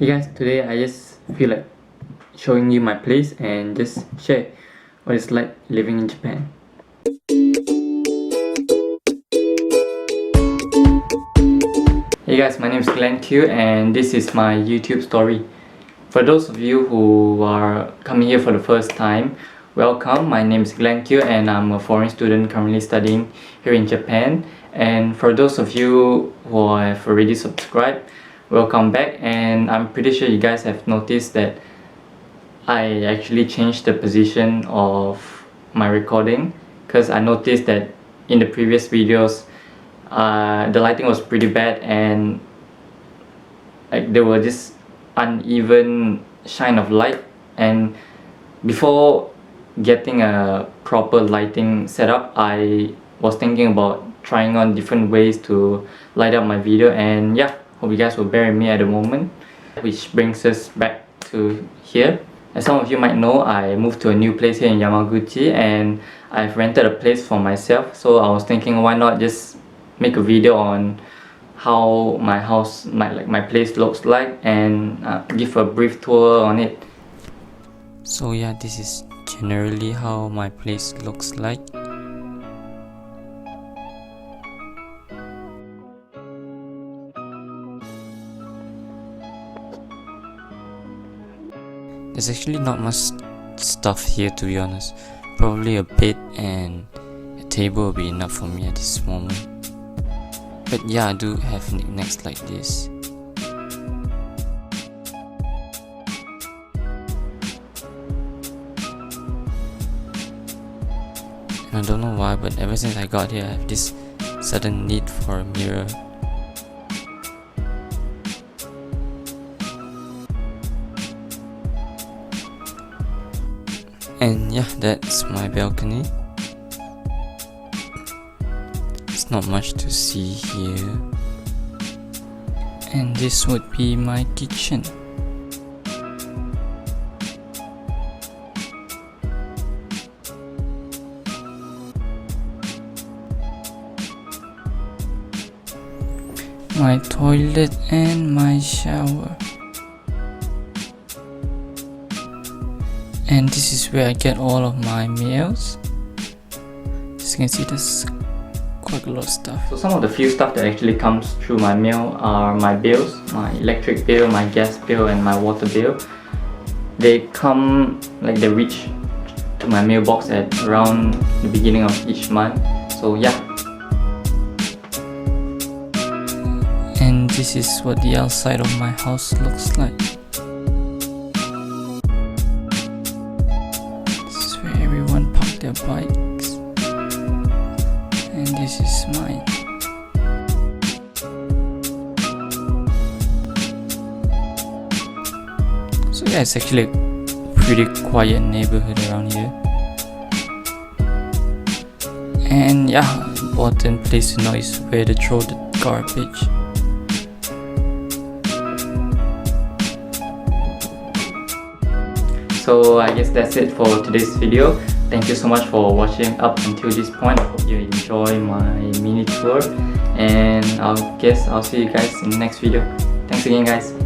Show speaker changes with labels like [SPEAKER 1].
[SPEAKER 1] Hey guys, today I just feel like showing you my place and just share what it's like living in Japan. Hey guys, my name is Glen and this is my YouTube story. For those of you who are coming here for the first time, welcome. My name is Glen and I'm a foreign student currently studying here in Japan. And for those of you who have already subscribed, welcome back. And I'm pretty sure you guys have noticed that I actually changed the position of my recording, because I noticed that in the previous videos the lighting was pretty bad and like there were just uneven shine of light, and before getting a proper lighting setup I was thinking about trying on different ways to light up my video, and yeah, hope you guys will bear with me at the moment. Which brings us back to here. As some of you might know, I moved to a new place here in Yamaguchi and I've rented a place for myself, so I was thinking why not just make a video on how my house, my place looks like, and give a brief tour on it. So yeah, this is generally how my place looks like. There's actually not much stuff here, to be honest. Probably a bed and a table will be enough for me at this moment. But yeah, I do have knickknacks like this. And I don't know why, but ever since I got here I have this sudden need for a mirror. And yeah, that's my balcony. It's not much to see here. And this would be my kitchen. My toilet and my shower. And this is where I get all of my meals. As you can see, there's quite a lot of stuff. So some of the few stuff that actually comes through my mail are my bills, my electric bill, my gas bill and my water bill. They come, like they reach to my mailbox at around the beginning of each month. So yeah. And this is what the outside of my house looks like. Everyone park their bikes, and this is mine. So yeah, it's actually a pretty quiet neighborhood around here. And yeah, important place to know is where to throw the garbage. So I guess that's it for today's video. Thank you so much for watching up until this point. I hope you enjoy my mini tour, and I guess I'll see you guys in the next video. Thanks again guys.